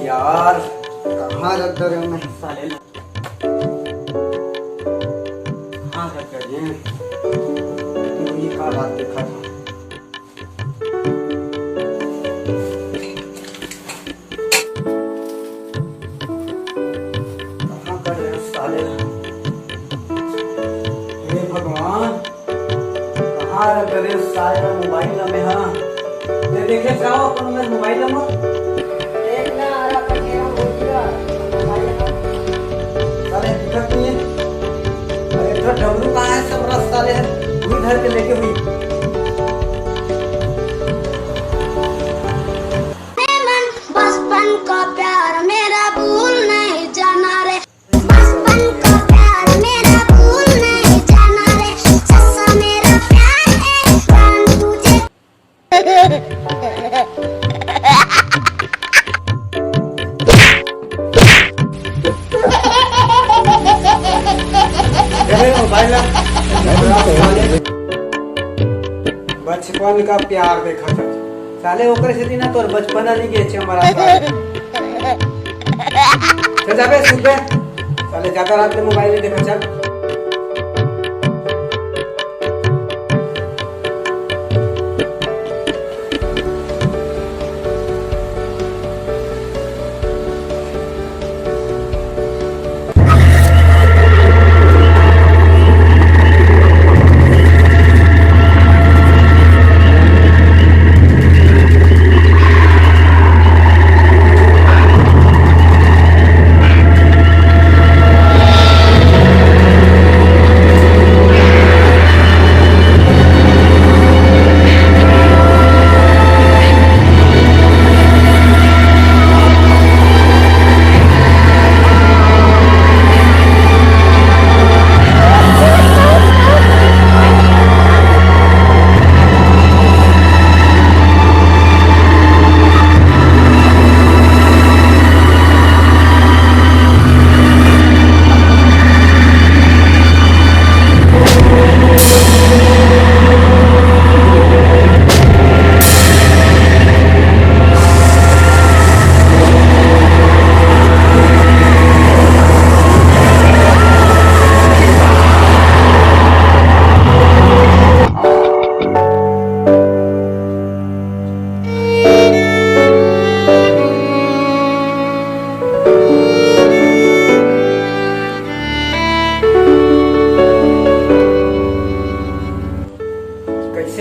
यार कहाँ रख दो रहे मैं साले हाँ रख कर ये का बात देखा था कहाँ कर रहे साले हे भगवान कहाँ रख रहे साले मोबाइल में हाँ ये देखे जाओ अपन में मोबाइल में डमरू कहाँ है सब रास्ता ले वही घर के लेके हुई मन बचपन का प्यार मेरा भूल नहीं जाना रे बचपन का प्यार मेरा भूल नहीं जाना रे सच्चा मेरा प्यार है जान तुझे बचपन का प्यार देखा था साले ओकर से ना तोर बचपन नहीं के छे हमारा चल जाबे सुबह साले ज्यादा रात में मोबाइल देखा चल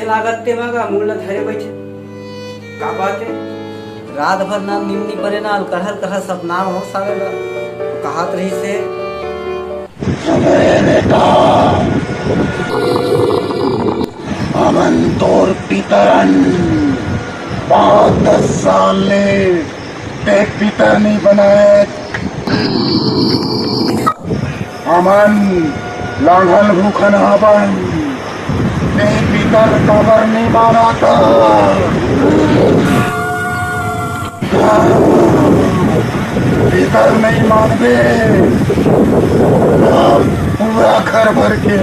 लागते मगा मूल धरे बैठे का बात है रात भर ना नींद नहीं पड़े ना कहल कहल सपना हो सारे कहत रही से अमन तोर पितरन 5-10 साल ले एक पितर नहीं बनाए अमन लांघल भूखन हवन पितर कबर नहीं मारा था पितर नहीं मानते पूरा घर भर के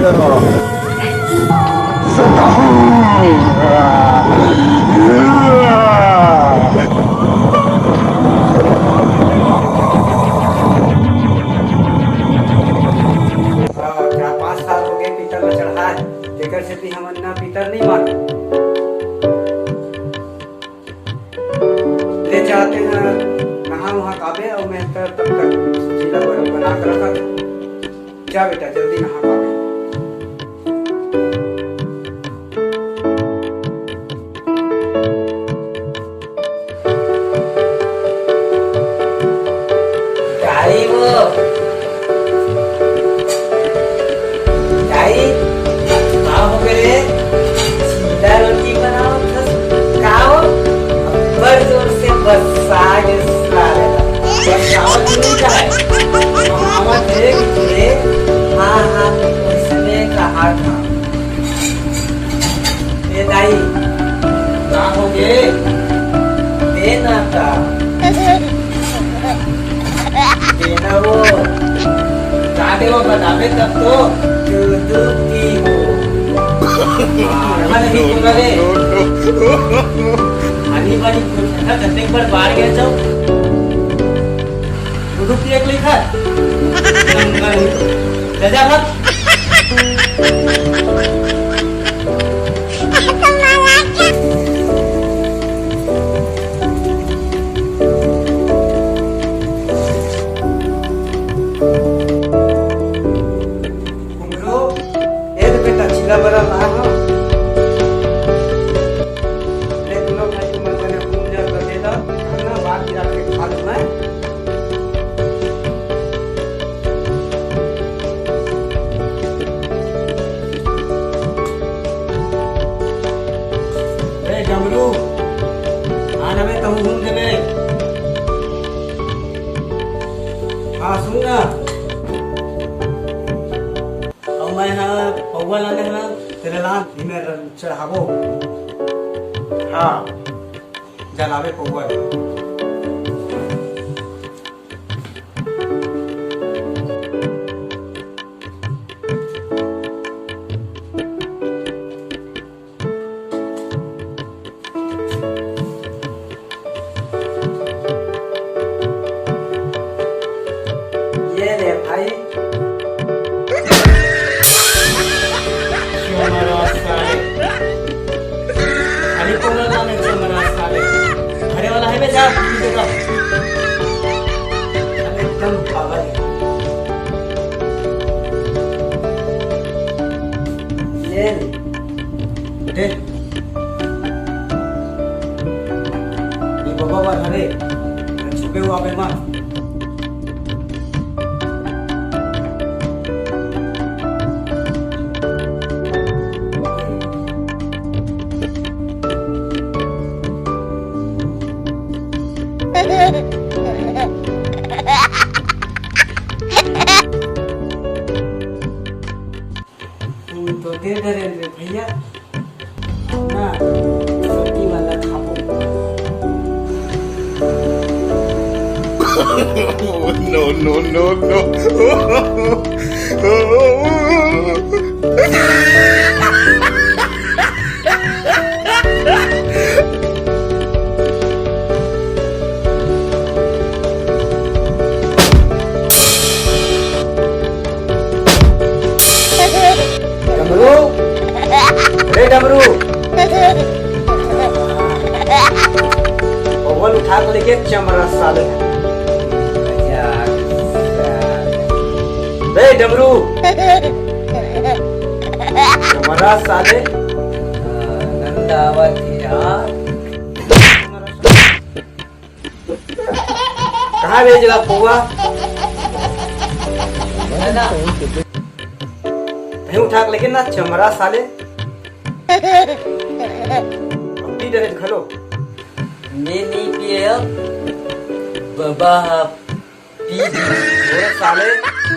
हम ना पितर नहीं मान ले जाते हैं नहा वहाँ काबे और मैं तब तक चीला बना कर रखा जा बेटा जल्दी नहा काबे आगे वो बतावे तब तो दूध पी हो हाँ नहीं बोला रे हनी पानी कुछ ना करने पर बाहर गया जाओ दूध पी एक लिखा जा मत बड़ा ना हो ले तुम लोग भाई तुम मैंने पूजा कर देता ना बात गिरा के खा लूं मैं ए डमरू आना में कहूं घूम देवे हां सुन ना मैं हाँ पौवा लाने ना तेरे लान में चढ़ावो हाँ जलावे पौवा ये ले भाई घरे वाला है बेचा एकदम पागल ये दे ये बाबा बार हरे छुपे हुआ पे मार तो दे दे रे भैया ना सब्जी वाला खाओ no, no, no, no. डमरू रे डमरू ओवन उठा के लेके चमरा साले रे डमरू चमरा साले नंदावती यार कहाँ भेजला पौवा ना उठा के लेके ना चमरा साले पी डरे खलो मैं नहीं पिए अब बाबा पी और साले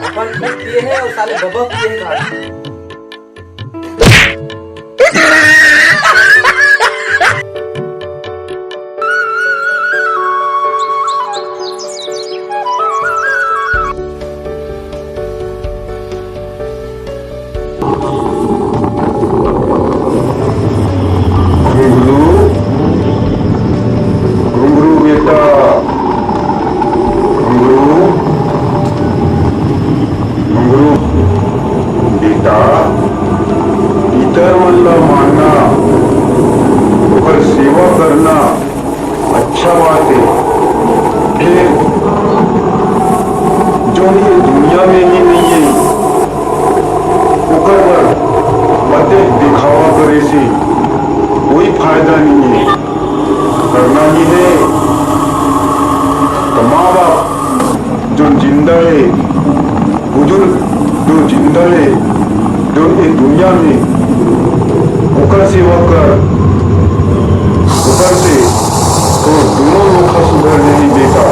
अपन खुद पिए हैं और साले बाबा पिए हैं इतर मला मानना और सेवा करना अच्छा बात है फिर जो ये दुनिया में ही नहीं है उकर पर बातें दिखावा करे से कोई फायदा नहीं है करना ही है तो माँ बाप जो जिंदा है बुजुर्ग जो जिंदा है जो इस दुनिया में उकर सेवा कर उकर से तो दोनों लोग का सुधर नहीं देता।